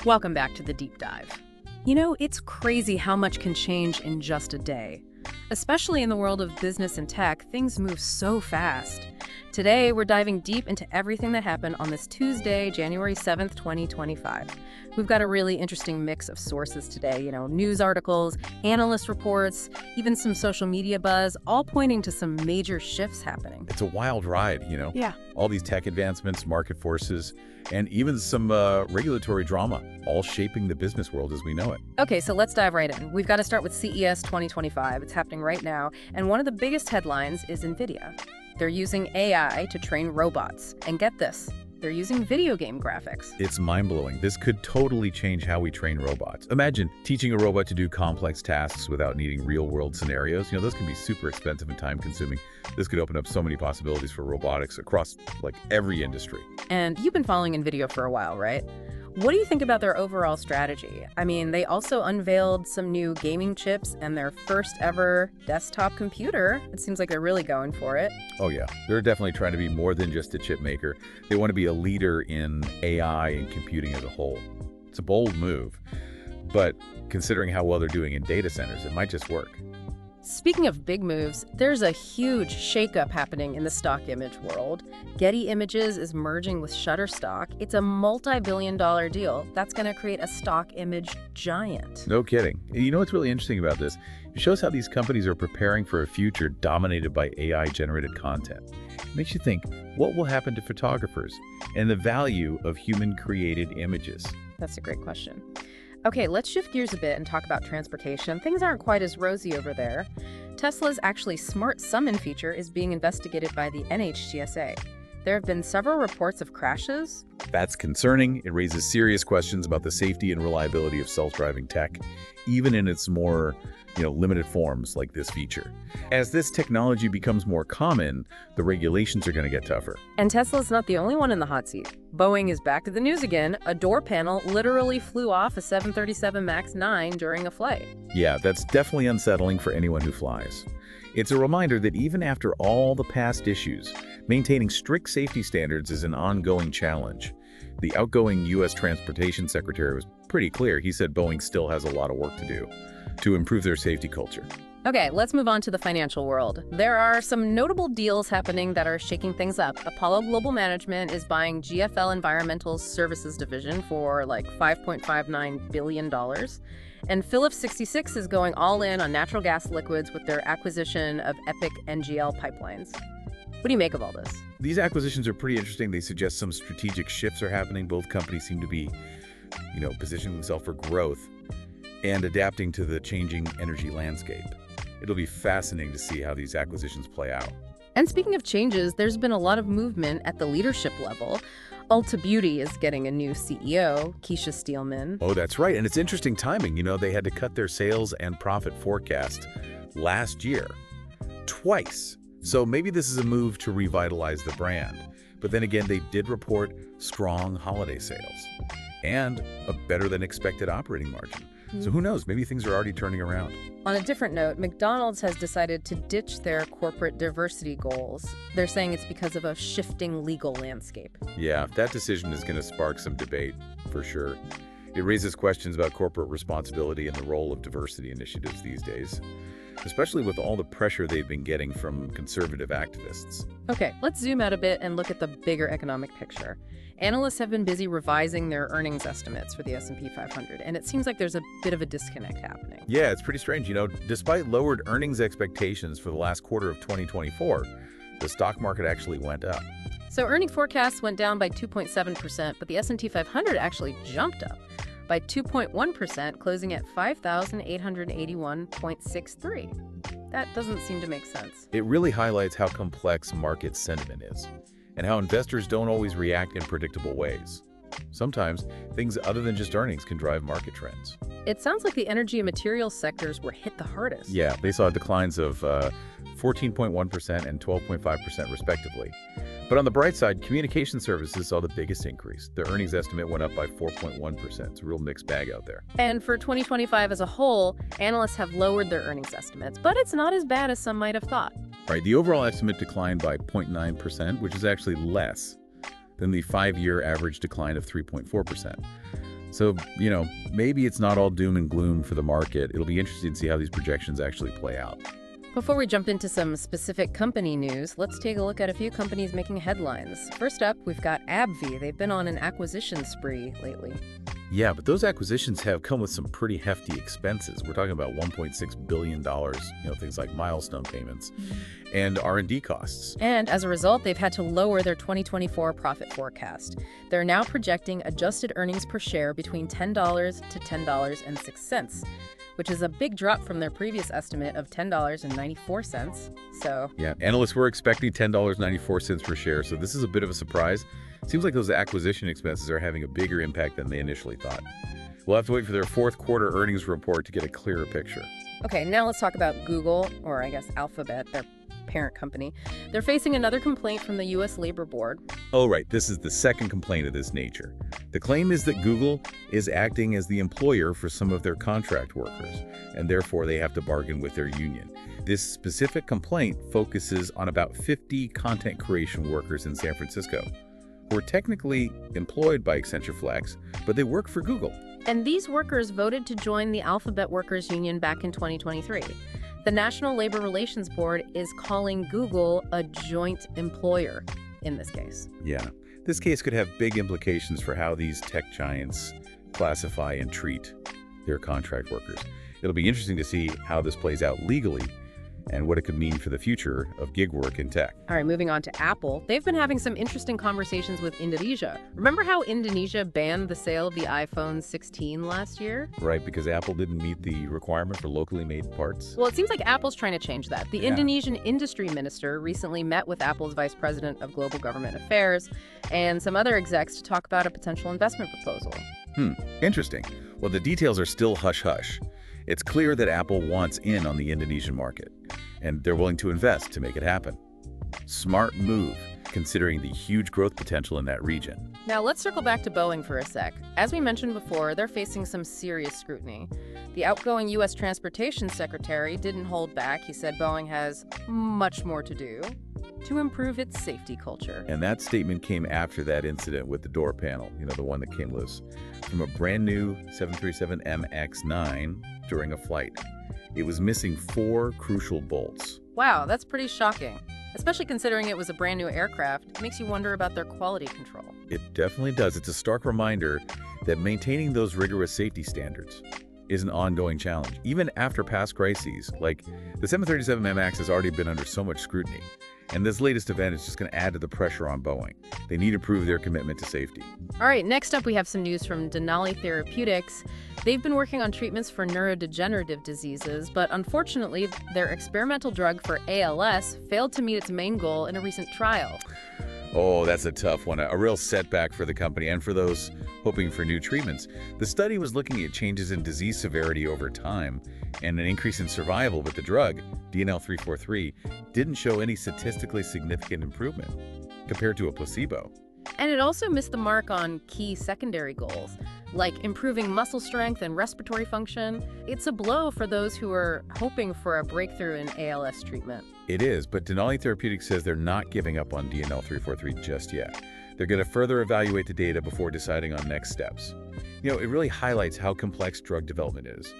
Welcome back to the deep dive. You know, it's crazy how much can change in just a day. Especially in the world of business and tech, things move so fast. Today, we're diving deep into everything that happened on this Tuesday, January 7th, 2025. We've got a really interesting mix of sources today, news articles, analyst reports, even some social media buzz, all pointing to some major shifts happening. It's a wild ride. Yeah. All these tech advancements, market forces, and even some regulatory drama, all shaping the business world as we know it. Okay, so let's dive right in. We've got to start with CES 2025. It's happening right now, and one of the biggest headlines is NVIDIA. They're using AI to train robots. And get this, they're using video game graphics. It's mind-blowing. This could totally change how we train robots. Imagine teaching a robot to do complex tasks without needing real-world scenarios. Those can be super expensive and time-consuming. This could open up so many possibilities for robotics across, every industry. And you've been following NVIDIA for a while, right? What do you think about their overall strategy? I mean, they also unveiled some new gaming chips and their first ever desktop computer. It seems like they're really going for it. Oh yeah, they're definitely trying to be more than just a chip maker. They want to be a leader in AI and computing as a whole. It's a bold move, but considering how well they're doing in data centers, it might just work. Speaking of big moves, there's a huge shakeup happening in the stock image world. Getty Images is merging with Shutterstock. It's a multi-billion-dollar deal that's going to create a stock image giant. No kidding. You know what's really interesting about this? It shows how these companies are preparing for a future dominated by AI-generated content. It makes you think, what will happen to photographers and the value of human-created images? That's a great question. Okay, let's shift gears a bit and talk about transportation. Things aren't quite as rosy over there. Tesla's actually smart summon feature is being investigated by the NHTSA. There have been several reports of crashes. That's concerning. It raises serious questions about the safety and reliability of self-driving tech, even in its more, limited forms like this feature. As this technology becomes more common, the regulations are going to get tougher. And Tesla's not the only one in the hot seat. Boeing is back to the news again. A door panel literally flew off a 737 MAX 9 during a flight. Yeah, that's definitely unsettling for anyone who flies. It's a reminder that even after all the past issues, maintaining strict safety standards is an ongoing challenge. The outgoing U.S. Transportation Secretary was pretty clear. He said Boeing still has a lot of work to do to improve their safety culture. Okay, let's move on to the financial world. There are some notable deals happening that are shaking things up. Apollo Global Management is buying GFL Environmental Services Division for $5.59 billion. And Phillips 66 is going all in on natural gas liquids with their acquisition of Epic NGL pipelines. What do you make of all this? These acquisitions are pretty interesting. They suggest some strategic shifts are happening. Both companies seem to be, positioning themselves for growth and adapting to the changing energy landscape. It'll be fascinating to see how these acquisitions play out. And speaking of changes, there's been a lot of movement at the leadership level. Ulta Beauty is getting a new CEO, Keisha Steelman. Oh, that's right. And it's interesting timing. They had to cut their sales and profit forecast last year twice. So maybe this is a move to revitalize the brand. But then again, they did report strong holiday sales and a better than expected operating margin. So who knows? Maybe things are already turning around. On a different note, McDonald's has decided to ditch their corporate diversity goals. They're saying it's because of a shifting legal landscape. Yeah, that decision is going to spark some debate, for sure. It raises questions about corporate responsibility and the role of diversity initiatives these days, especially with all the pressure they've been getting from conservative activists. Okay, let's zoom out a bit and look at the bigger economic picture. Analysts have been busy revising their earnings estimates for the S&P 500, and it seems like there's a bit of a disconnect happening. Yeah, it's pretty strange. Despite lowered earnings expectations for the last quarter of 2024, the stock market actually went up. So earning forecasts went down by 2.7%, but the S&P 500 actually jumped up by 2.1%, closing at 5,881.63. That doesn't seem to make sense. It really highlights how complex market sentiment is, and how investors don't always react in predictable ways. Sometimes, things other than just earnings can drive market trends. It sounds like the energy and materials sectors were hit the hardest. Yeah, they saw declines of 14.1% and 12.5% respectively. But on the bright side, communication services saw the biggest increase. Their earnings estimate went up by 4.1%. It's a real mixed bag out there. And for 2025 as a whole, analysts have lowered their earnings estimates, but it's not as bad as some might have thought. Right, the overall estimate declined by 0.9%, which is actually less than the 5-year average decline of 3.4%. So, maybe it's not all doom and gloom for the market. It'll be interesting to see how these projections actually play out. Before we jump into some specific company news, let's take a look at a few companies making headlines. First up, we've got AbbVie. They've been on an acquisition spree lately. Yeah, but those acquisitions have come with some pretty hefty expenses. We're talking about $1.6 billion, things like milestone payments and R&D costs. And as a result, they've had to lower their 2024 profit forecast. They're now projecting adjusted earnings per share between $10 to $10.06, which is a big drop from their previous estimate of $10.94. So, yeah, analysts were expecting $10.94 per share, so this is a bit of a surprise. Seems like those acquisition expenses are having a bigger impact than they initially thought. We'll have to wait for their fourth quarter earnings report to get a clearer picture. Okay, now let's talk about Google, or I guess Alphabet, their parent company. They're facing another complaint from the U.S. Labor Board. Oh, right. This is the second complaint of this nature. The claim is that Google is acting as the employer for some of their contract workers, and therefore they have to bargain with their union. This specific complaint focuses on about 50 content creation workers in San Francisco who are technically employed by Accenture Flex, but they work for Google. And these workers voted to join the Alphabet Workers Union back in 2023. The National Labor Relations Board is calling Google a joint employer in this case. Yeah, this case could have big implications for how these tech giants classify and treat their contract workers. It'll be interesting to see how this plays out legally and what it could mean for the future of gig work in tech. All right, moving on to Apple. They've been having some interesting conversations with Indonesia. Remember how Indonesia banned the sale of the iPhone 16 last year? Right, because Apple didn't meet the requirement for locally made parts. Well, it seems like Apple's trying to change that. The Indonesian industry minister recently met with Apple's vice president of global government affairs and some other execs to talk about a potential investment proposal. Interesting. Well, the details are still hush-hush. It's clear that Apple wants in on the Indonesian market, and they're willing to invest to make it happen. Smart move, considering the huge growth potential in that region. Now let's circle back to Boeing for a sec. As we mentioned before, they're facing some serious scrutiny. The outgoing U.S. Transportation Secretary didn't hold back. He said Boeing has much more to do to improve its safety culture. And that statement came after that incident with the door panel, the one that came loose from a brand new 737 MX-9 during a flight. It was missing 4 crucial bolts. Wow, that's pretty shocking. Especially considering it was a brand new aircraft, it makes you wonder about their quality control. It definitely does. It's a stark reminder that maintaining those rigorous safety standards is an ongoing challenge. Even after past crises, like the 737 MX has already been under so much scrutiny. And this latest event is just going to add to the pressure on Boeing. They need to prove their commitment to safety. All right, next up we have some news from Denali Therapeutics. They've been working on treatments for neurodegenerative diseases, but unfortunately, their experimental drug for ALS failed to meet its main goal in a recent trial. Oh, that's a tough one. A real setback for the company and for those hoping for new treatments. The study was looking at changes in disease severity over time and an increase in survival, but the drug, DNL343, didn't show any statistically significant improvement compared to a placebo. And it also missed the mark on key secondary goals, like improving muscle strength and respiratory function. It's a blow for those who are hoping for a breakthrough in ALS treatment. It is, but Denali Therapeutics says they're not giving up on DNL343 just yet. They're going to further evaluate the data before deciding on next steps. It really highlights how complex drug development is,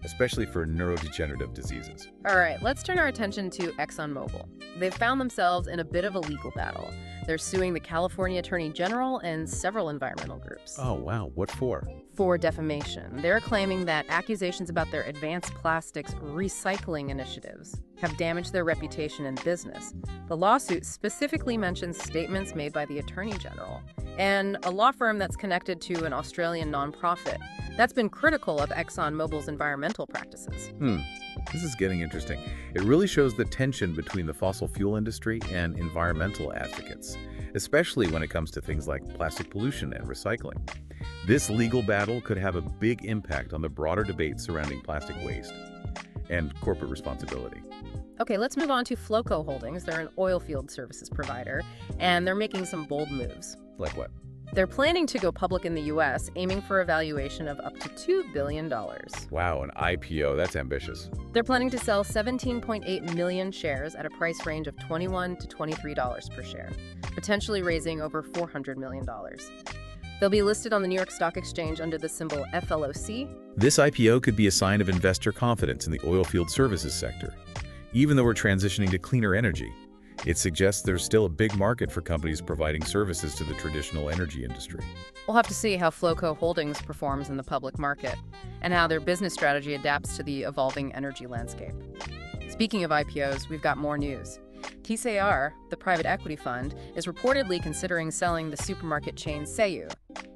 especially for neurodegenerative diseases. All right, let's turn our attention to ExxonMobil. They've found themselves in a bit of a legal battle. They're suing the California Attorney General and several environmental groups. Oh, wow. What for? For defamation. They're claiming that accusations about their advanced plastics recycling initiatives have damaged their reputation in business. The lawsuit specifically mentions statements made by the Attorney General and a law firm that's connected to an Australian nonprofit that's been critical of ExxonMobil's environmental practices. This is getting interesting. It really shows the tension between the fossil fuel industry and environmental advocates, especially when it comes to things like plastic pollution and recycling. This legal battle could have a big impact on the broader debate surrounding plastic waste and corporate responsibility. Okay, let's move on to Flowco Holdings. They're an oil field services provider, and they're making some bold moves. Like what? They're planning to go public in the U.S., aiming for a valuation of up to $2 billion. Wow, an IPO. That's ambitious. They're planning to sell 17.8 million shares at a price range of $21 to $23 per share, potentially raising over $400 million. They'll be listed on the New York Stock Exchange under the symbol FLOC. This IPO could be a sign of investor confidence in the oilfield services sector. Even though we're transitioning to cleaner energy, it suggests there's still a big market for companies providing services to the traditional energy industry. We'll have to see how Flowco Holdings performs in the public market and how their business strategy adapts to the evolving energy landscape. Speaking of IPOs, we've got more news. TCR, the private equity fund, is reportedly considering selling the supermarket chain Seiyu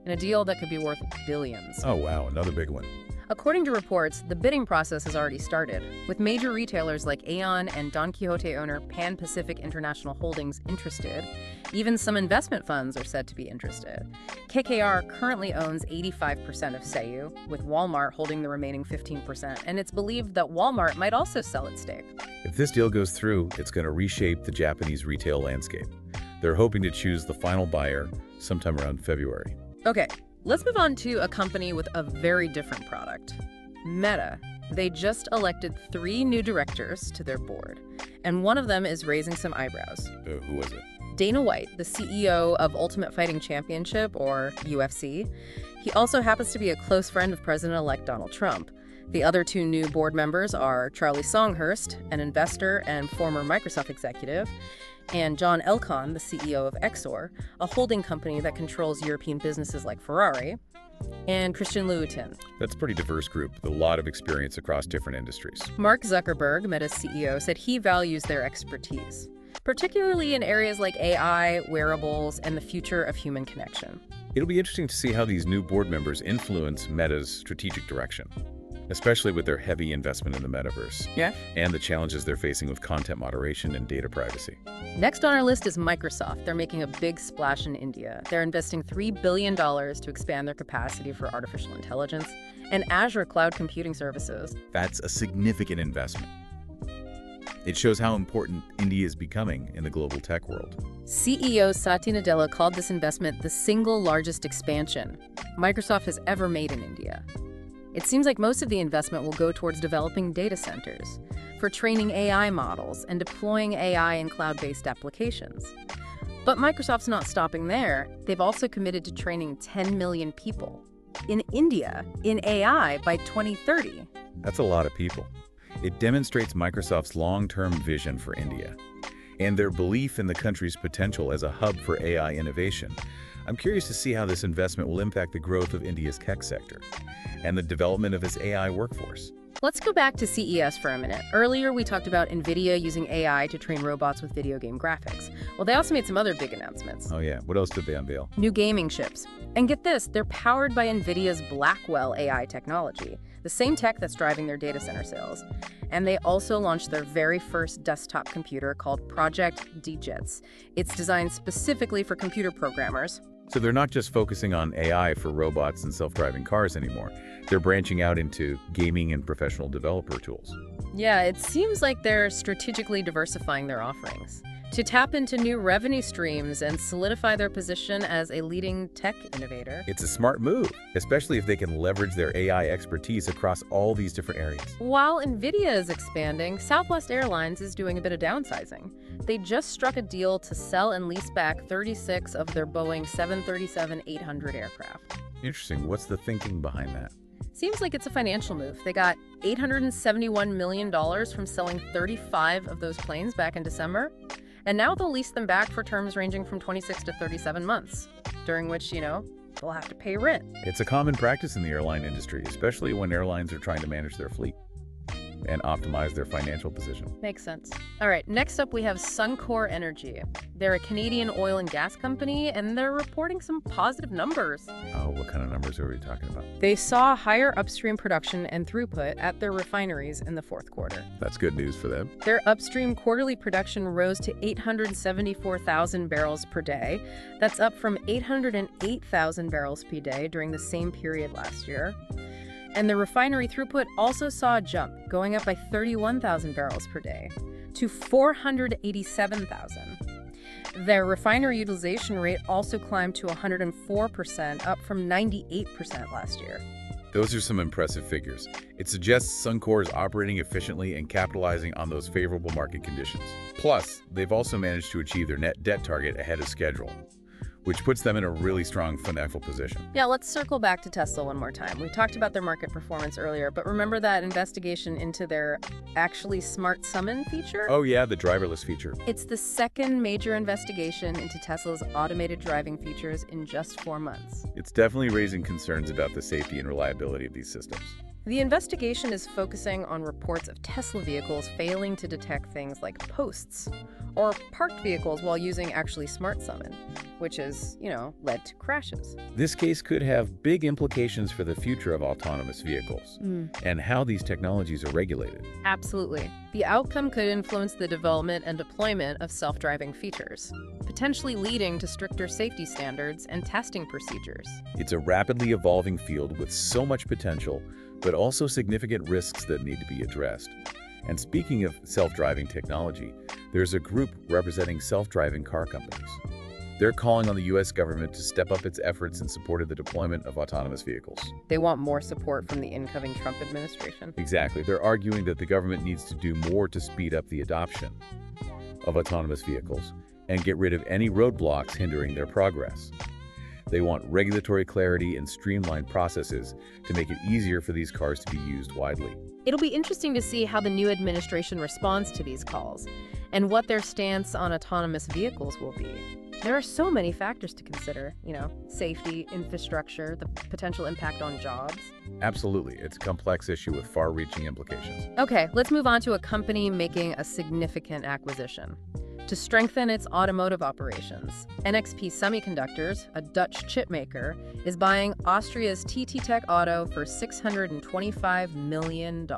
in a deal that could be worth billions. Oh wow, another big one. According to reports, the bidding process has already started, with major retailers like Aeon and Don Quixote owner Pan Pacific International Holdings interested. Even some investment funds are said to be interested. KKR currently owns 85% of Seiyu, with Walmart holding the remaining 15%, and it's believed that Walmart might also sell its stake. If this deal goes through, it's going to reshape the Japanese retail landscape. They're hoping to choose the final buyer sometime around February. Okay, let's move on to a company with a very different product. Meta. They just elected 3 new directors to their board, and one of them is raising some eyebrows. Who was it? Dana White, the CEO of Ultimate Fighting Championship, or UFC. He also happens to be a close friend of President-elect Donald Trump. The other 2 new board members are Charlie Songhurst, an investor and former Microsoft executive, and John Elkann, the CEO of Exor, a holding company that controls European businesses like Ferrari, and Christian Louboutin. That's a pretty diverse group with a lot of experience across different industries. Mark Zuckerberg, Meta's CEO, said he values their expertise, particularly in areas like AI, wearables, and the future of human connection. It'll be interesting to see how these new board members influence Meta's strategic direction, especially with their heavy investment in the metaverse. Yeah. And the challenges they're facing with content moderation and data privacy. Next on our list is Microsoft. They're making a big splash in India. They're investing $3 billion to expand their capacity for artificial intelligence and Azure cloud computing services. That's a significant investment. It shows how important India is becoming in the global tech world. CEO Satya Nadella called this investment the single largest expansion Microsoft has ever made in India. It seems like most of the investment will go towards developing data centers, for training AI models and deploying AI in cloud-based applications. But Microsoft's not stopping there. They've also committed to training 10 million people in India in AI by 2030. That's a lot of people. It demonstrates Microsoft's long-term vision for India and their belief in the country's potential as a hub for AI innovation. I'm curious to see how this investment will impact the growth of India's tech sector and the development of its AI workforce. Let's go back to CES for a minute. Earlier, we talked about NVIDIA using AI to train robots with video game graphics. Well, they also made some other big announcements. Oh yeah, what else did they unveil? New gaming chips. And get this, they're powered by NVIDIA's Blackwell AI technology, the same tech that's driving their data center sales. And they also launched their very first desktop computer called Project DGETS. It's designed specifically for computer programmers. So they're not just focusing on AI for robots and self-driving cars anymore. They're branching out into gaming and professional developer tools. Yeah, it seems like they're strategically diversifying their offerings to tap into new revenue streams and solidify their position as a leading tech innovator. It's a smart move, especially if they can leverage their AI expertise across all these different areas. While NVIDIA is expanding, Southwest Airlines is doing a bit of downsizing. They just struck a deal to sell and lease back 36 of their Boeing 737-800 aircraft. Interesting. What's the thinking behind that? Seems like it's a financial move. They got $871 million from selling 35 of those planes back in December, and now they'll lease them back for terms ranging from 26 to 37 months, during which, they'll have to pay rent. It's a common practice in the airline industry, especially when airlines are trying to manage their fleet and optimize their financial position. Makes sense. All right, next up we have Suncor Energy. They're a Canadian oil and gas company, and they're reporting some positive numbers. Oh, what kind of numbers are we talking about? They saw higher upstream production and throughput at their refineries in the fourth quarter. That's good news for them. Their upstream quarterly production rose to 874,000 barrels per day. That's up from 808,000 barrels per day during the same period last year. And the refinery throughput also saw a jump, going up by 31,000 barrels per day to 487,000. Their refinery utilization rate also climbed to 104%, up from 98% last year. Those are some impressive figures. It suggests Suncor is operating efficiently and capitalizing on those favorable market conditions. Plus, they've also managed to achieve their net debt target ahead of schedule, which puts them in a really strong financial position. Yeah, let's circle back to Tesla one more time. We talked about their market performance earlier, but remember that investigation into their actually smart summon feature? Oh yeah, the driverless feature. It's the second major investigation into Tesla's automated driving features in just 4 months. It's definitely raising concerns about the safety and reliability of these systems. The investigation is focusing on reports of Tesla vehicles failing to detect things like posts or parked vehicles while using actually smart summon, which has, led to crashes. This case could have big implications for the future of autonomous vehicles and how these technologies are regulated. Absolutely. The outcome could influence the development and deployment of self-driving features, potentially leading to stricter safety standards and testing procedures. It's a rapidly evolving field with so much potential, but also significant risks that need to be addressed. And speaking of self-driving technology, there's a group representing self-driving car companies. They're calling on the U.S. government to step up its efforts in support of the deployment of autonomous vehicles. They want more support from the incoming Trump administration. Exactly. They're arguing that the government needs to do more to speed up the adoption of autonomous vehicles and get rid of any roadblocks hindering their progress. They want regulatory clarity and streamlined processes to make it easier for these cars to be used widely. It'll be interesting to see how the new administration responds to these calls and what their stance on autonomous vehicles will be. There are so many factors to consider, safety, infrastructure, the potential impact on jobs. Absolutely. It's a complex issue with far-reaching implications. Okay, let's move on to a company making a significant acquisition. To strengthen its automotive operations, NXP Semiconductors, a Dutch chip maker, is buying Austria's TT Tech Auto for $625 million.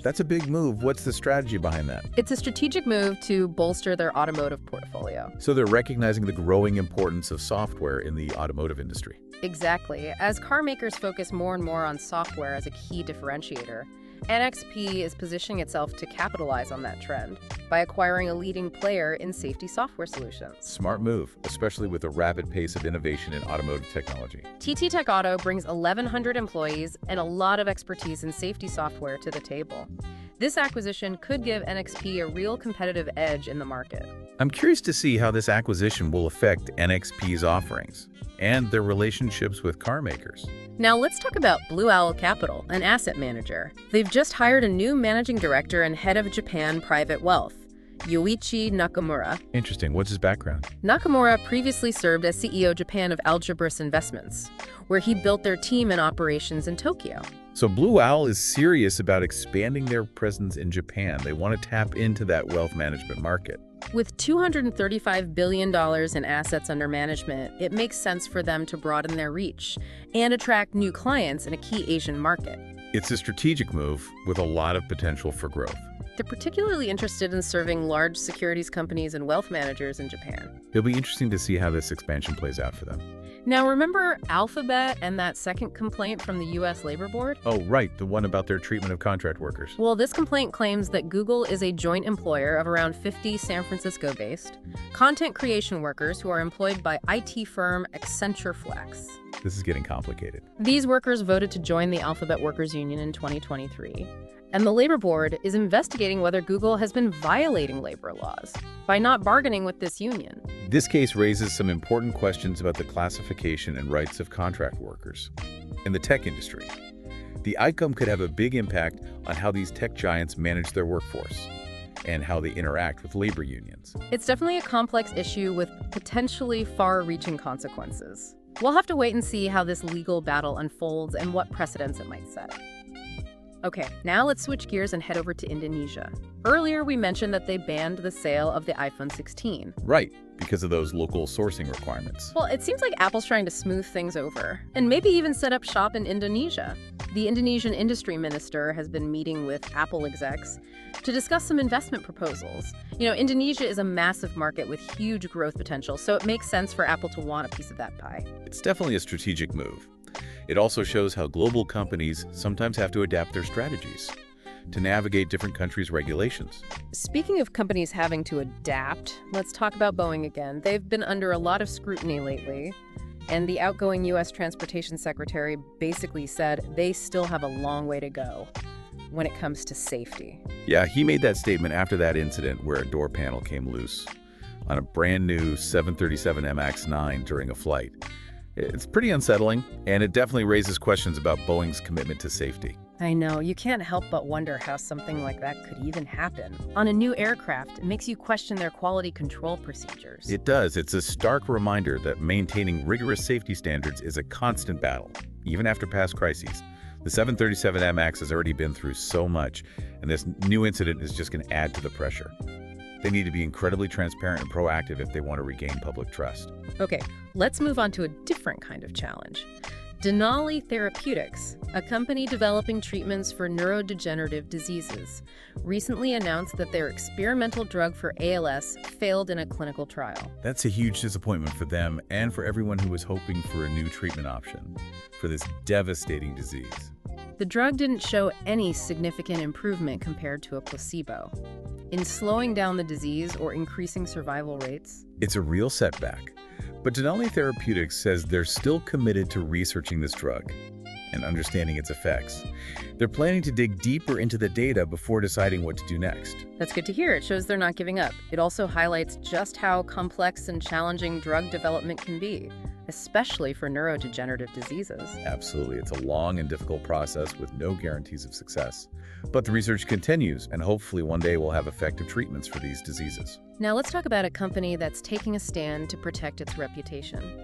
That's a big move. What's the strategy behind that? It's a strategic move to bolster their automotive portfolio. So they're recognizing the growing importance of software in the automotive industry. Exactly. As car makers focus more and more on software as a key differentiator, NXP is positioning itself to capitalize on that trend by acquiring a leading player in safety software solutions. Smart move, especially with the rapid pace of innovation in automotive technology. TT Tech Auto brings 1,100 employees and a lot of expertise in safety software to the table. This acquisition could give NXP a real competitive edge in the market. I'm curious to see how this acquisition will affect NXP's offerings and their relationships with car makers. Now let's talk about Blue Owl Capital, an asset manager. They've just hired a new managing director and head of Japan Private Wealth, Yoichi Nakamura. Interesting. What's his background? Nakamura previously served as CEO Japan of Algebris Investments, where he built their team and operations in Tokyo. So Blue Owl is serious about expanding their presence in Japan. They want to tap into that wealth management market. With $235 billion in assets under management, it makes sense for them to broaden their reach and attract new clients in a key Asian market. It's a strategic move with a lot of potential for growth. They're particularly interested in serving large securities companies and wealth managers in Japan. It'll be interesting to see how this expansion plays out for them. Now, remember Alphabet and that second complaint from the U.S. Labor Board? Oh, right, the one about their treatment of contract workers. Well, this complaint claims that Google is a joint employer of around 50 San Francisco-based content creation workers who are employed by IT firm Accenture Flex. This is getting complicated. These workers voted to join the Alphabet Workers Union in 2023. And the Labor Board is investigating whether Google has been violating labor laws by not bargaining with this union. This case raises some important questions about the classification and rights of contract workers in the tech industry. The outcome could have a big impact on how these tech giants manage their workforce and how they interact with labor unions. It's definitely a complex issue with potentially far-reaching consequences. We'll have to wait and see how this legal battle unfolds and what precedents it might set. Okay, now let's switch gears and head over to Indonesia. Earlier, we mentioned that they banned the sale of the iPhone 16. Right, because of those local sourcing requirements. Well, it seems like Apple's trying to smooth things over, and maybe even set up shop in Indonesia. The Indonesian industry minister has been meeting with Apple execs to discuss some investment proposals. Indonesia is a massive market with huge growth potential, so it makes sense for Apple to want a piece of that pie. It's definitely a strategic move. It also shows how global companies sometimes have to adapt their strategies to navigate different countries' regulations. Speaking of companies having to adapt, let's talk about Boeing again. They've been under a lot of scrutiny lately, and the outgoing U.S. Transportation Secretary basically said they still have a long way to go when it comes to safety. Yeah, he made that statement after that incident where a door panel came loose on a brand new 737 MX-9 during a flight. It's pretty unsettling, and it definitely raises questions about Boeing's commitment to safety. I know, you can't help but wonder how something like that could even happen. On a new aircraft, it makes you question their quality control procedures. It does. It's a stark reminder that maintaining rigorous safety standards is a constant battle, even after past crises. The 737 MX has already been through so much, and this new incident is just going to add to the pressure. They need to be incredibly transparent and proactive if they want to regain public trust. Okay, let's move on to a different kind of challenge. Denali Therapeutics, a company developing treatments for neurodegenerative diseases, recently announced that their experimental drug for ALS failed in a clinical trial. That's a huge disappointment for them and for everyone who was hoping for a new treatment option for this devastating disease. The drug didn't show any significant improvement compared to a placebo in slowing down the disease or increasing survival rates. It's a real setback. But Denali Therapeutics says they're still committed to researching this drug and understanding its effects. They're planning to dig deeper into the data before deciding what to do next. That's good to hear. It shows they're not giving up. It also highlights just how complex and challenging drug development can be, especially for neurodegenerative diseases. Absolutely. It's a long and difficult process with no guarantees of success. But the research continues, and hopefully one day we'll have effective treatments for these diseases. Now let's talk about a company that's taking a stand to protect its reputation.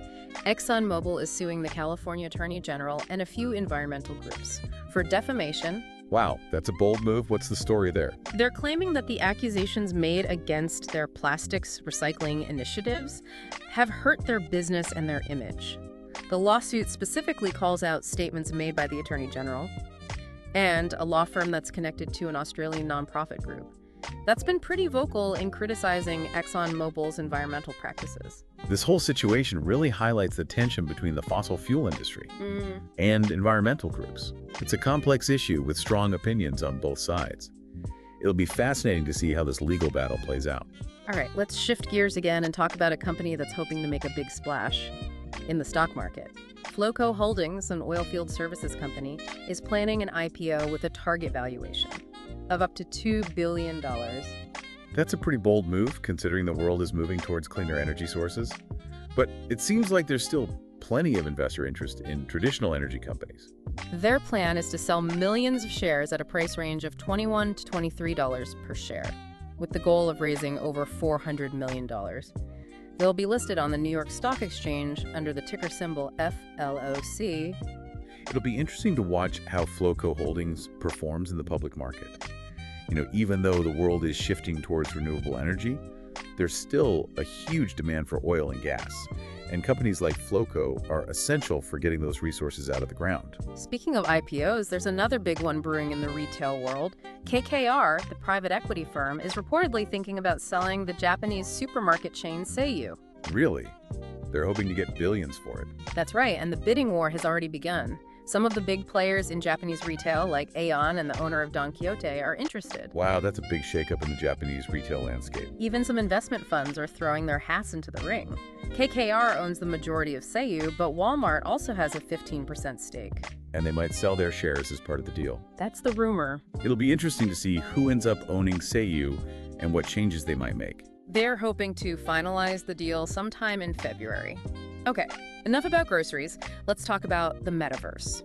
ExxonMobil is suing the California Attorney General and a few environmental groups for defamation. Wow, that's a bold move. What's the story there? They're claiming that the accusations made against their plastics recycling initiatives have hurt their business and their image. The lawsuit specifically calls out statements made by the Attorney General and a law firm that's connected to an Australian nonprofit group that's been pretty vocal in criticizing ExxonMobil's environmental practices. This whole situation really highlights the tension between the fossil fuel industry and environmental groups. It's a complex issue with strong opinions on both sides. It'll be fascinating to see how this legal battle plays out. All right, let's shift gears again and talk about a company that's hoping to make a big splash in the stock market. Flowco Holdings, an oilfield services company, is planning an IPO with a target valuation of up to $2 billion. That's a pretty bold move, considering the world is moving towards cleaner energy sources. But it seems like there's still plenty of investor interest in traditional energy companies. Their plan is to sell millions of shares at a price range of $21 to $23 per share, with the goal of raising over $400 million. They'll be listed on the New York Stock Exchange under the ticker symbol FLOC. It'll be interesting to watch how Flowco Holdings performs in the public market. Even though the world is shifting towards renewable energy, there's still a huge demand for oil and gas. And companies like Flowco are essential for getting those resources out of the ground. Speaking of IPOs, there's another big one brewing in the retail world. KKR, the private equity firm, is reportedly thinking about selling the Japanese supermarket chain Seiyu. Really? They're hoping to get billions for it. That's right, and the bidding war has already begun. Some of the big players in Japanese retail, like Aeon and the owner of Don Quijote, are interested. Wow, that's a big shakeup in the Japanese retail landscape. Even some investment funds are throwing their hats into the ring. KKR owns the majority of Seiyu, but Walmart also has a 15% stake. And they might sell their shares as part of the deal. That's the rumor. It'll be interesting to see who ends up owning Seiyu and what changes they might make. They're hoping to finalize the deal sometime in February. Okay, enough about groceries. Let's talk about the metaverse.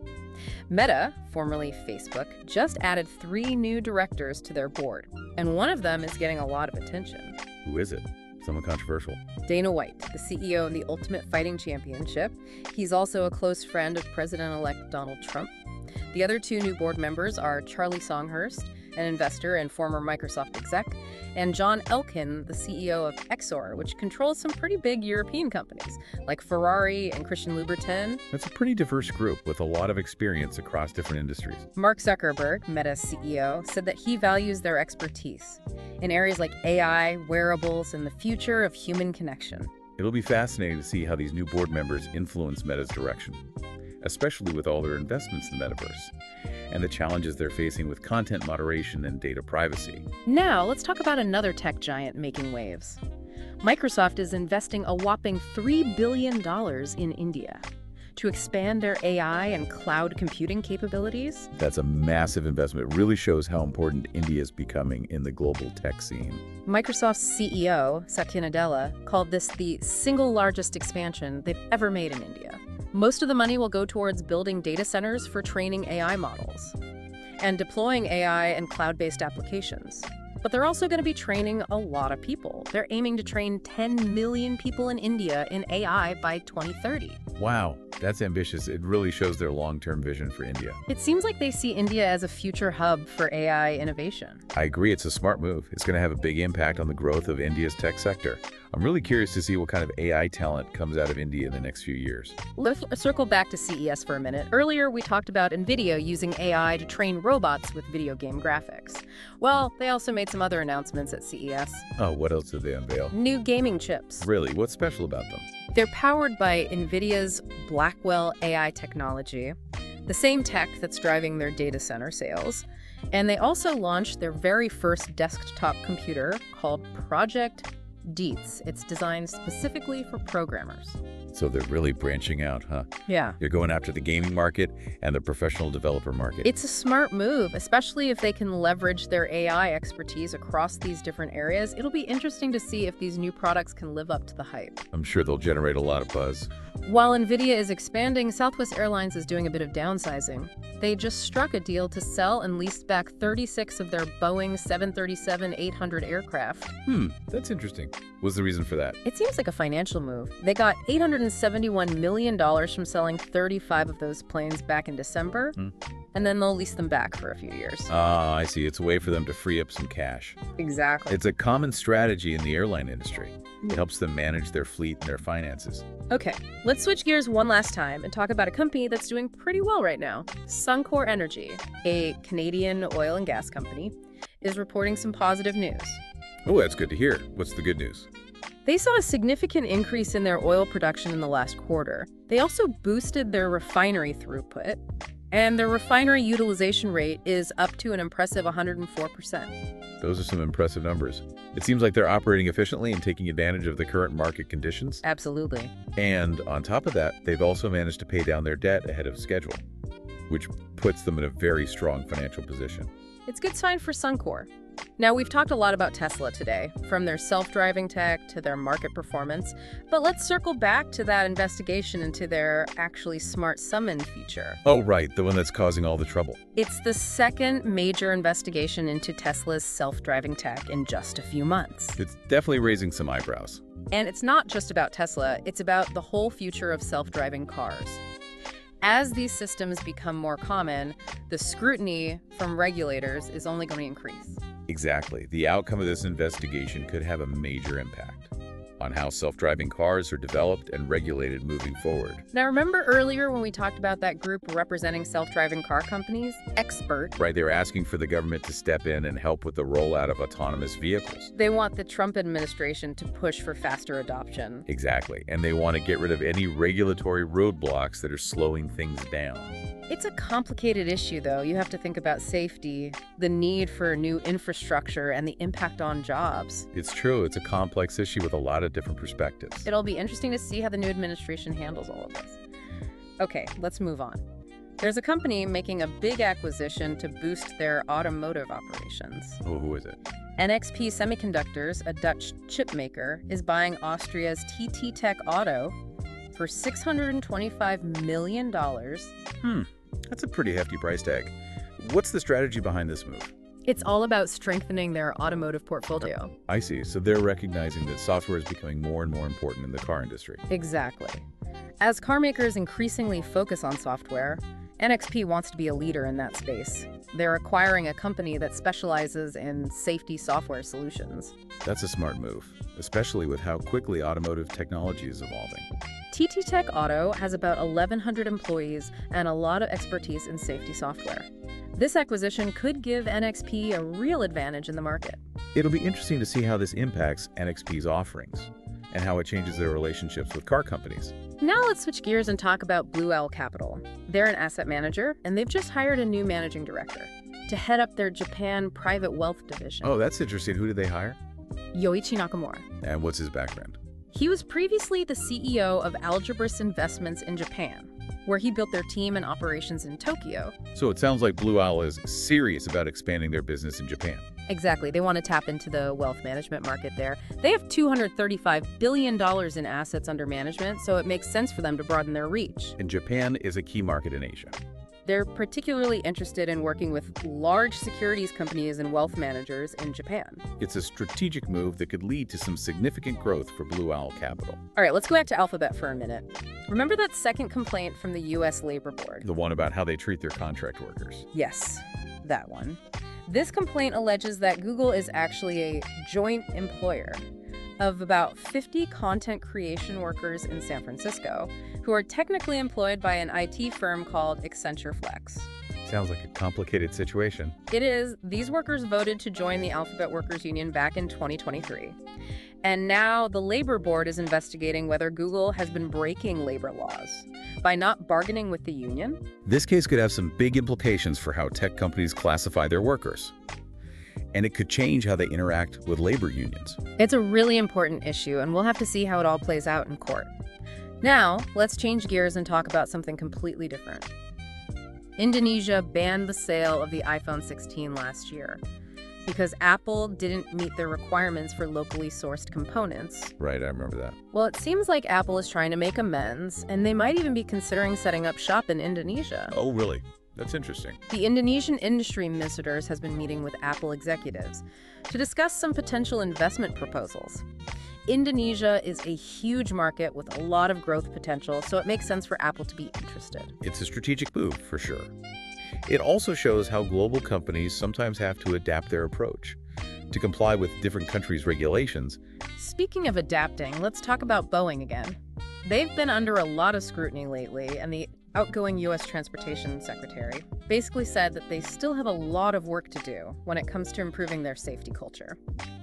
Meta, formerly Facebook, just added 3 new directors to their board, and one of them is getting a lot of attention. Who is it? Someone controversial. Dana White, the CEO of the Ultimate Fighting Championship. He's also a close friend of President-elect Donald Trump. The other 2 new board members are Charlie Songhurst, an investor and former Microsoft exec, and John Elkann, the CEO of Exor, which controls some pretty big European companies, like Ferrari and Christian Louboutin. That's a pretty diverse group with a lot of experience across different industries. Mark Zuckerberg, Meta's CEO, said that he values their expertise in areas like AI, wearables, and the future of human connection. It'll be fascinating to see how these new board members influence Meta's direction, especially with all their investments in the metaverse and the challenges they're facing with content moderation and data privacy. Now, let's talk about another tech giant making waves. Microsoft is investing a whopping $3 billion in India to expand their AI and cloud computing capabilities. That's a massive investment. It really shows how important India is becoming in the global tech scene. Microsoft's CEO, Satya Nadella, called this the single largest expansion they've ever made in India. Most of the money will go towards building data centers for training AI models and deploying AI and cloud-based applications. But they're also going to be training a lot of people. They're aiming to train 10 million people in India in AI by 2030. Wow, that's ambitious. It really shows their long-term vision for India. It seems like they see India as a future hub for AI innovation. I agree, it's a smart move. It's going to have a big impact on the growth of India's tech sector. I'm really curious to see what kind of AI talent comes out of India in the next few years. Let's circle back to CES for a minute. Earlier, we talked about NVIDIA using AI to train robots with video game graphics. Well, they also made some other announcements at CES. Oh, what else did they unveil? New gaming chips. Really? What's special about them? They're powered by NVIDIA's Blackwell AI technology, the same tech that's driving their data center sales. And they also launched their very first desktop computer called Project Dietz. It's designed specifically for programmers. So they're really branching out, huh? Yeah. They're going after the gaming market and the professional developer market. It's a smart move, especially if they can leverage their AI expertise across these different areas. It'll be interesting to see if these new products can live up to the hype. I'm sure they'll generate a lot of buzz. While NVIDIA is expanding, Southwest Airlines is doing a bit of downsizing. They just struck a deal to sell and lease back 36 of their Boeing 737-800 aircraft. That's interesting. What's the reason for that? It seems like a financial move. They got $871 million from selling 35 of those planes back in December, and then they'll lease them back for a few years. Ah, I see. It's a way for them to free up some cash. Exactly. It's a common strategy in the airline industry. It helps them manage their fleet and their finances. Okay, let's switch gears one last time and talk about a company that's doing pretty well right now. Suncor Energy, a Canadian oil and gas company, is reporting some positive news. Oh, that's good to hear. What's the good news? They saw a significant increase in their oil production in the last quarter. They also boosted their refinery throughput, and their refinery utilization rate is up to an impressive 104%. Those are some impressive numbers. It seems like they're operating efficiently and taking advantage of the current market conditions. Absolutely. And on top of that, they've also managed to pay down their debt ahead of schedule, which puts them in a very strong financial position. It's a good sign for Suncor. Now, we've talked a lot about Tesla today, from their self-driving tech to their market performance, but let's circle back to that investigation into their actually smart summon feature. Oh, right, the one that's causing all the trouble. It's the second major investigation into Tesla's self-driving tech in just a few months. It's definitely raising some eyebrows. And it's not just about Tesla, it's about the whole future of self-driving cars. As these systems become more common, the scrutiny from regulators is only going to increase. Exactly. The outcome of this investigation could have a major impact on how self-driving cars are developed and regulated moving forward. Now, remember earlier when we talked about that group representing self-driving car companies? Expert. Right, they were asking for the government to step in and help with the rollout of autonomous vehicles. They want the Trump administration to push for faster adoption. Exactly, and they want to get rid of any regulatory roadblocks that are slowing things down. It's a complicated issue, though. You have to think about safety, the need for new infrastructure, and the impact on jobs. It's true. It's a complex issue with a lot of different perspectives. It'll be interesting to see how the new administration handles all of this. Okay, let's move on. There's a company making a big acquisition to boost their automotive operations. Oh, who is it? NXP Semiconductors, a Dutch chip maker, is buying Austria's TT Tech Auto for $625 million. That's a pretty hefty price tag. What's the strategy behind this move? It's all about strengthening their automotive portfolio. I see. So they're recognizing that software is becoming more and more important in the car industry. Exactly. As car makers increasingly focus on software, NXP wants to be a leader in that space. They're acquiring a company that specializes in safety software solutions. That's a smart move, especially with how quickly automotive technology is evolving. TT Tech Auto has about 1,100 employees and a lot of expertise in safety software. This acquisition could give NXP a real advantage in the market. It'll be interesting to see how this impacts NXP's offerings and how it changes their relationships with car companies. Now let's switch gears and talk about Blue Owl Capital. They're an asset manager, and they've just hired a new managing director to head up their Japan private wealth division. Oh, that's interesting. Who did they hire? Yoichi Nakamura. And what's his background? He was previously the CEO of Algebris Investments in Japan. where he built their team and operations in Tokyo. So it sounds like Blue Owl is serious about expanding their business in Japan. Exactly. They want to tap into the wealth management market there. They have $235 billion in assets under management, so it makes sense for them to broaden their reach. And Japan is a key market in Asia. They're particularly interested in working with large securities companies and wealth managers in Japan. It's a strategic move that could lead to some significant growth for Blue Owl Capital. All right, let's go back to Alphabet for a minute. Remember that second complaint from the U.S. Labor Board? The one about how they treat their contract workers. Yes, that one. This complaint alleges that Google is actually a joint employer of about 50 content creation workers in San Francisco who are technically employed by an IT firm called Accenture Flex. Sounds like a complicated situation. It is. These workers voted to join the Alphabet Workers Union back in 2023. And now the Labor Board is investigating whether Google has been breaking labor laws by not bargaining with the union. This case could have some big implications for how tech companies classify their workers. And it could change how they interact with labor unions. It's a really important issue, and we'll have to see how it all plays out in court. Now, let's change gears and talk about something completely different. Indonesia banned the sale of the iPhone 16 last year because Apple didn't meet their requirements for locally sourced components. Right, I remember that. Well, it seems like Apple is trying to make amends, and they might even be considering setting up shop in Indonesia. Oh, really? That's interesting. The Indonesian industry ministers has been meeting with Apple executives to discuss some potential investment proposals. Indonesia is a huge market with a lot of growth potential, so it makes sense for Apple to be interested. It's a strategic move, for sure. It also shows how global companies sometimes have to adapt their approach to comply with different countries' regulations. Speaking of adapting, let's talk about Boeing again. They've been under a lot of scrutiny lately, and the outgoing U.S. Transportation Secretary basically said that they still have a lot of work to do when it comes to improving their safety culture.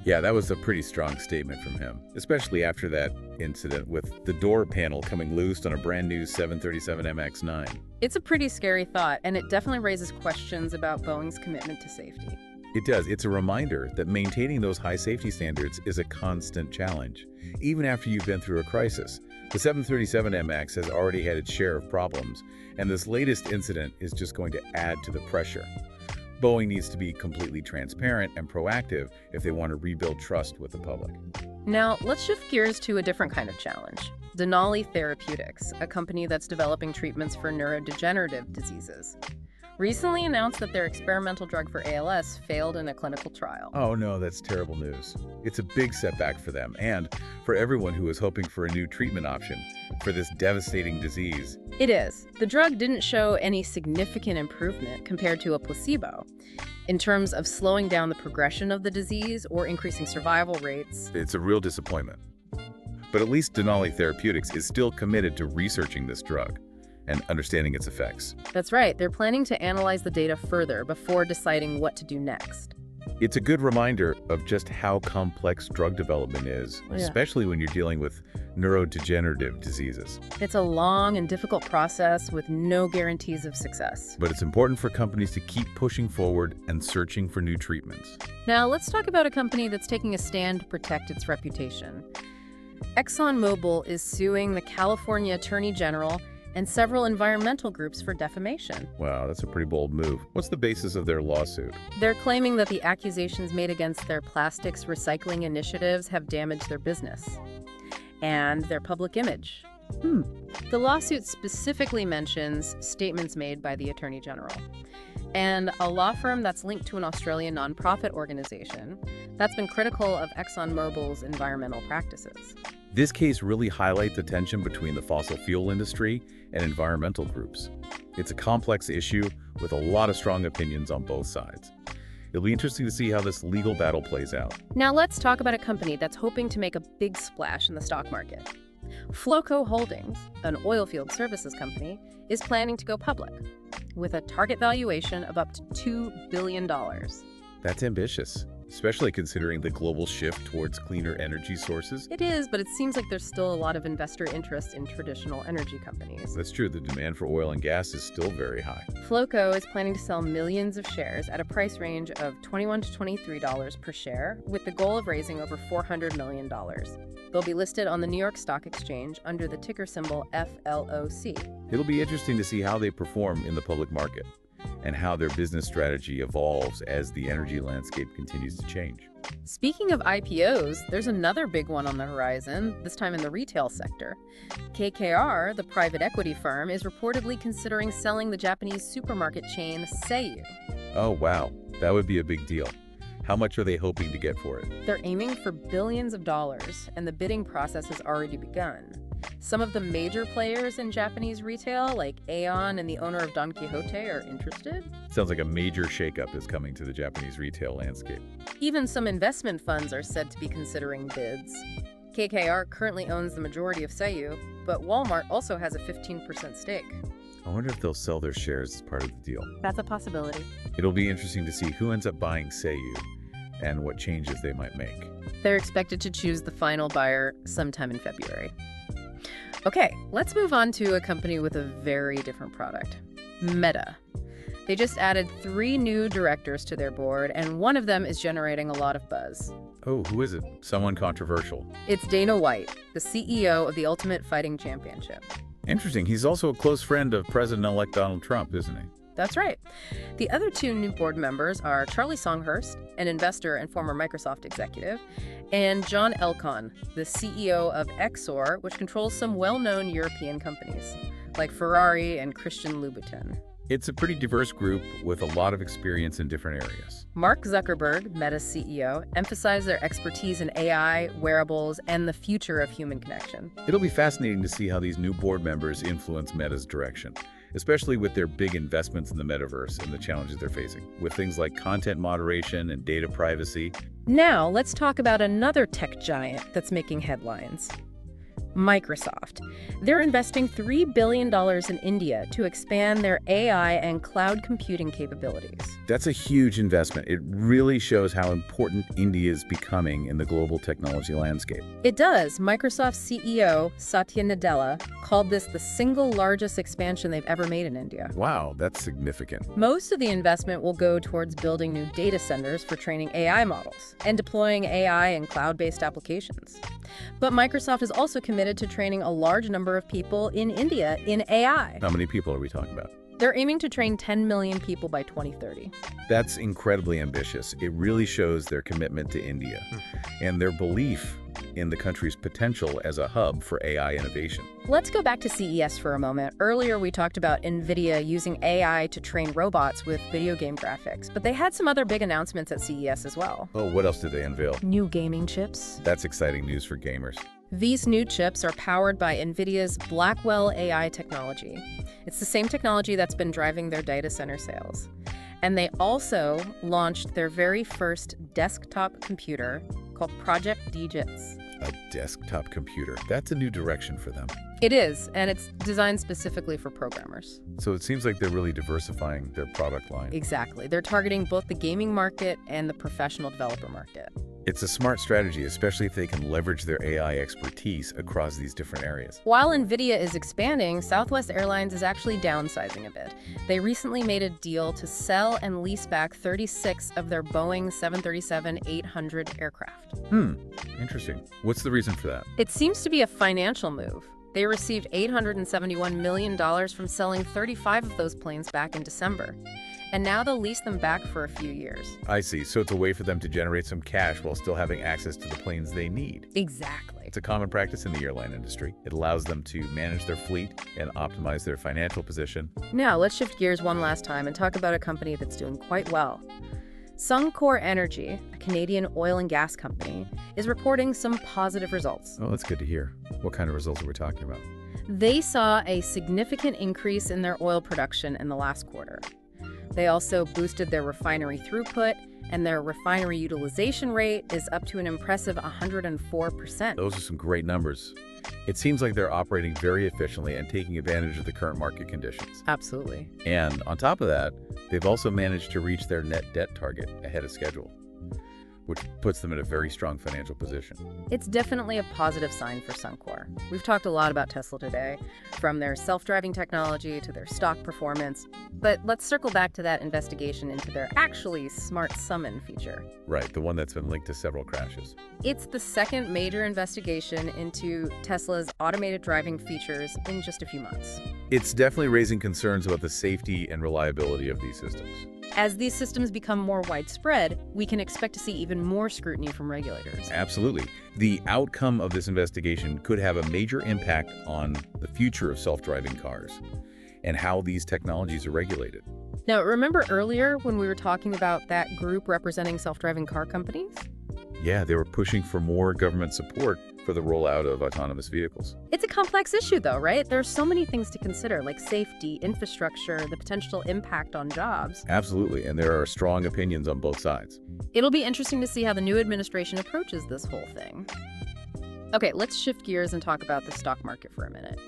Yeah, that was a pretty strong statement from him, especially after that incident with the door panel coming loose on a brand new 737 MX-9. It's a pretty scary thought, and it definitely raises questions about Boeing's commitment to safety. It does. It's a reminder that maintaining those high safety standards is a constant challenge, even after you've been through a crisis. The 737 MX has already had its share of problems, and this latest incident is just going to add to the pressure. Boeing needs to be completely transparent and proactive if they want to rebuild trust with the public. Now, let's shift gears to a different kind of challenge. Denali Therapeutics, a company that's developing treatments for neurodegenerative diseases, recently announced that their experimental drug for ALS failed in a clinical trial. Oh no, that's terrible news. It's a big setback for them and for everyone who is hoping for a new treatment option for this devastating disease. It is. The drug didn't show any significant improvement compared to a placebo in terms of slowing down the progression of the disease or increasing survival rates. It's a real disappointment. But at least Denali Therapeutics is still committed to researching this drug and understanding its effects. That's right. They're planning to analyze the data further before deciding what to do next. It's a good reminder of just how complex drug development is, especially when you're dealing with neurodegenerative diseases. It's a long and difficult process with no guarantees of success. But it's important for companies to keep pushing forward and searching for new treatments. Now, let's talk about a company that's taking a stand to protect its reputation. ExxonMobil is suing the California Attorney General and several environmental groups for defamation. Wow, that's a pretty bold move. What's the basis of their lawsuit? They're claiming that the accusations made against their plastics recycling initiatives have damaged their business and their public image. The lawsuit specifically mentions statements made by the Attorney General and a law firm that's linked to an Australian nonprofit organization that's been critical of ExxonMobil's environmental practices. This case really highlights the tension between the fossil fuel industry and environmental groups. It's a complex issue with a lot of strong opinions on both sides. It'll be interesting to see how this legal battle plays out. Now let's talk about a company that's hoping to make a big splash in the stock market. Flowco Holdings, an oilfield services company, is planning to go public with a target valuation of up to $2 billion. That's ambitious, especially considering the global shift towards cleaner energy sources. It is, but it seems like there's still a lot of investor interest in traditional energy companies. That's true. The demand for oil and gas is still very high. Flowco is planning to sell millions of shares at a price range of $21 to $23 per share, with the goal of raising over $400 million. They'll be listed on the New York Stock Exchange under the ticker symbol FLOC. It'll be interesting to see how they perform in the public market and how their business strategy evolves as the energy landscape continues to change. Speaking of IPOs, there's another big one on the horizon, this time in the retail sector. KKR, the private equity firm, is reportedly considering selling the Japanese supermarket chain Seiyu. Oh, wow. That would be a big deal. How much are they hoping to get for it? They're aiming for billions of dollars, and the bidding process has already begun. Some of the major players in Japanese retail, like Aeon and the owner of Don Quixote, are interested. Sounds like a major shakeup is coming to the Japanese retail landscape. Even some investment funds are said to be considering bids. KKR currently owns the majority of Seiyu, but Walmart also has a 15% stake. I wonder if they'll sell their shares as part of the deal. That's a possibility. It'll be interesting to see who ends up buying Seiyu and what changes they might make. They're expected to choose the final buyer sometime in February. Okay, let's move on to a company with a very different product, Meta. They just added 3 new directors to their board, and one of them is generating a lot of buzz. Oh, who is it? Someone controversial. It's Dana White, the CEO of the Ultimate Fighting Championship. Interesting. He's also a close friend of President-elect Donald Trump, isn't he? That's right. The other 2 new board members are Charlie Songhurst, an investor and former Microsoft executive, and John Elkann, the CEO of Exor, which controls some well-known European companies, like Ferrari and Christian Louboutin. It's a pretty diverse group with a lot of experience in different areas. Mark Zuckerberg, Meta's CEO, emphasized their expertise in AI, wearables, and the future of human connection. It'll be fascinating to see how these new board members influence Meta's direction, especially with their big investments in the metaverse and the challenges they're facing, with things like content moderation and data privacy. Now, let's talk about another tech giant that's making headlines. Microsoft. They're investing $3 billion in India to expand their AI and cloud computing capabilities. That's a huge investment. It really shows how important India is becoming in the global technology landscape. It does. Microsoft's CEO, Satya Nadella, called this the single largest expansion they've ever made in India. Wow, that's significant. Most of the investment will go towards building new data centers for training AI models and deploying AI and cloud-based applications. But Microsoft is also committed to training a large number of people in India in AI. How many people are we talking about? They're aiming to train 10 million people by 2030. That's incredibly ambitious. It really shows their commitment to India and their belief in the country's potential as a hub for AI innovation. Let's go back to CES for a moment. Earlier, we talked about NVIDIA using AI to train robots with video game graphics, but they had some other big announcements at CES as well. Oh, what else did they unveil? New gaming chips. That's exciting news for gamers. These new chips are powered by NVIDIA's Blackwell AI technology. It's the same technology that's been driving their data center sales. And they also launched their very first desktop computer called Project DGITS. A desktop computer. That's a new direction for them. It is, and it's designed specifically for programmers. So it seems like they're really diversifying their product line. Exactly. They're targeting both the gaming market and the professional developer market. It's a smart strategy, especially if they can leverage their AI expertise across these different areas. While NVIDIA is expanding, Southwest Airlines is actually downsizing a bit. They recently made a deal to sell and lease back 36 of their Boeing 737-800 aircraft. Interesting. What's the reason for that? It seems to be a financial move. They received $871 million from selling 35 of those planes back in December. And now they'll lease them back for a few years. I see. So it's a way for them to generate some cash while still having access to the planes they need. Exactly. It's a common practice in the airline industry. It allows them to manage their fleet and optimize their financial position. Now, let's shift gears one last time and talk about a company that's doing quite well. Suncor Energy, a Canadian oil and gas company, is reporting some positive results. Oh, that's good to hear. What kind of results are we talking about? They saw a significant increase in their oil production in the last quarter. They also boosted their refinery throughput, and their refinery utilization rate is up to an impressive 104%. Those are some great numbers. It seems like they're operating very efficiently and taking advantage of the current market conditions. Absolutely. And on top of that, they've also managed to reach their net debt target ahead of schedule. which puts them in a very strong financial position. It's definitely a positive sign for Suncor. We've talked a lot about Tesla today, from their self-driving technology to their stock performance. But let's circle back to that investigation into their actually smart summon feature. Right, the one that's been linked to several crashes. It's the second major investigation into Tesla's automated driving features in just a few months. It's definitely raising concerns about the safety and reliability of these systems. As these systems become more widespread, we can expect to see even more scrutiny from regulators. Absolutely. The outcome of this investigation could have a major impact on the future of self-driving cars and how these technologies are regulated. Now, remember earlier when we were talking about that group representing self-driving car companies? Yeah, they were pushing for more government support for the rollout of autonomous vehicles. It's a complex issue, though, right? There are so many things to consider, like safety, infrastructure, the potential impact on jobs. Absolutely, and there are strong opinions on both sides. It'll be interesting to see how the new administration approaches this whole thing. Okay, let's shift gears and talk about the stock market for a minute.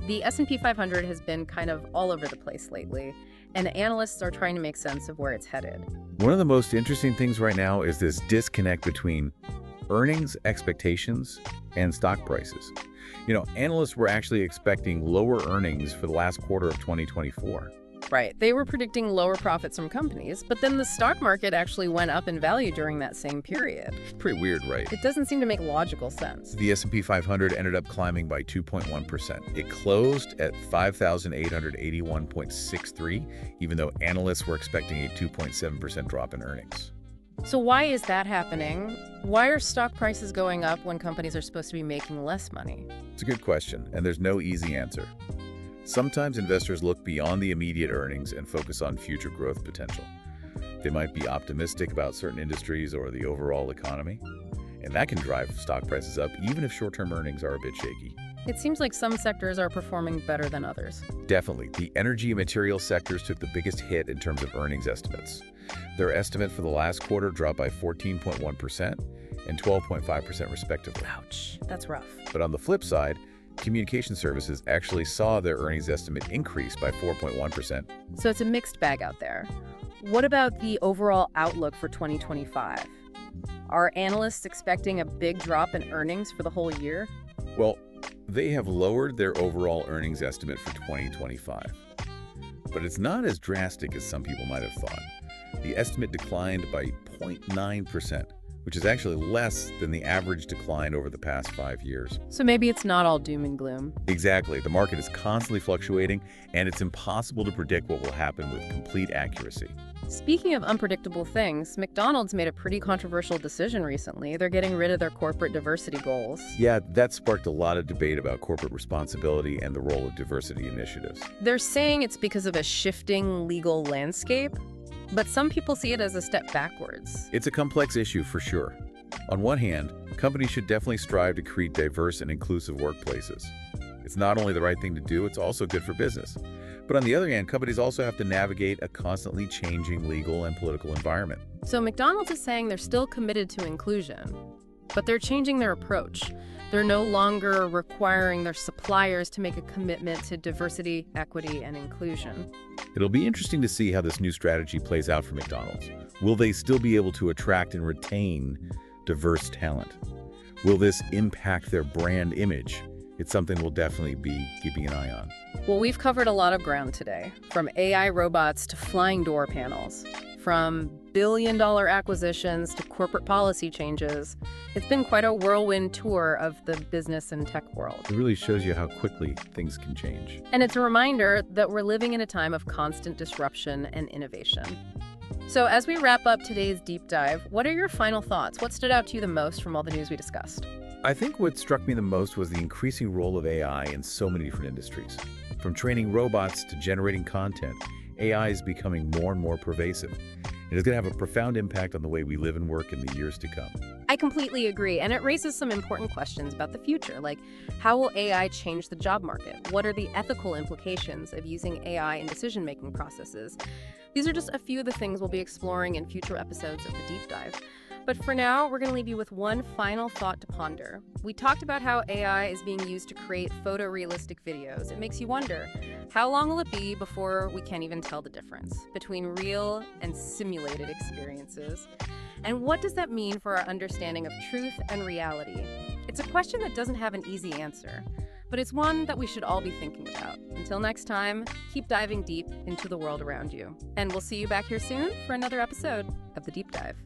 The S&P 500 has been kind of all over the place lately, and analysts are trying to make sense of where it's headed. One of the most interesting things right now is this disconnect between earnings expectations and stock prices. Analysts were actually expecting lower earnings for the last quarter of 2024. Right. They were predicting lower profits from companies, but then the stock market actually went up in value during that same period. Pretty weird, right? It doesn't seem to make logical sense. The S&P 500 ended up climbing by 2.1%. It closed at 5,881.63, even though analysts were expecting a 2.7% drop in earnings. So why is that happening? Why are stock prices going up when companies are supposed to be making less money? It's a good question, and there's no easy answer. Sometimes investors look beyond the immediate earnings and focus on future growth potential. They might be optimistic about certain industries or the overall economy, and that can drive stock prices up even if short-term earnings are a bit shaky. It seems like some sectors are performing better than others. Definitely. The energy and materials sectors took the biggest hit in terms of earnings estimates. Their estimate for the last quarter dropped by 14.1% and 12.5% respectively. Ouch, that's rough. But on the flip side, communication services actually saw their earnings estimate increase by 4.1%. So it's a mixed bag out there. What about the overall outlook for 2025? Are analysts expecting a big drop in earnings for the whole year? Well, they have lowered their overall earnings estimate for 2025. But it's not as drastic as some people might have thought. The estimate declined by 0.9%, which is actually less than the average decline over the past 5 years. So maybe it's not all doom and gloom. Exactly. The market is constantly fluctuating, and it's impossible to predict what will happen with complete accuracy. Speaking of unpredictable things, McDonald's made a pretty controversial decision recently. They're getting rid of their corporate diversity goals. Yeah, that sparked a lot of debate about corporate responsibility and the role of diversity initiatives. They're saying it's because of a shifting legal landscape, but some people see it as a step backwards. It's a complex issue for sure. On one hand, companies should definitely strive to create diverse and inclusive workplaces. It's not only the right thing to do, it's also good for business. But on the other hand, companies also have to navigate a constantly changing legal and political environment. So McDonald's is saying they're still committed to inclusion, but they're changing their approach. They're no longer requiring their suppliers to make a commitment to diversity, equity, and inclusion. It'll be interesting to see how this new strategy plays out for McDonald's. Will they still be able to attract and retain diverse talent? Will this impact their brand image? It's something we'll definitely be keeping an eye on. Well, we've covered a lot of ground today, from AI robots to flying door panels, from billion-dollar acquisitions to corporate policy changes. It's been quite a whirlwind tour of the business and tech world. It really shows you how quickly things can change. And it's a reminder that we're living in a time of constant disruption and innovation. So as we wrap up today's deep dive, what are your final thoughts? What stood out to you the most from all the news we discussed? I think what struck me the most was the increasing role of AI in so many different industries. From training robots to generating content, AI is becoming more and more pervasive. It is going to have a profound impact on the way we live and work in the years to come. I completely agree, and it raises some important questions about the future, like how will AI change the job market? What are the ethical implications of using AI in decision-making processes? These are just a few of the things we'll be exploring in future episodes of The Deep Dive. But for now, we're going to leave you with one final thought to ponder. We talked about how AI is being used to create photorealistic videos. It makes you wonder, how long will it be before we can't even tell the difference between real and simulated experiences? And what does that mean for our understanding of truth and reality? It's a question that doesn't have an easy answer, but it's one that we should all be thinking about. Until next time, keep diving deep into the world around you. And we'll see you back here soon for another episode of The Deep Dive.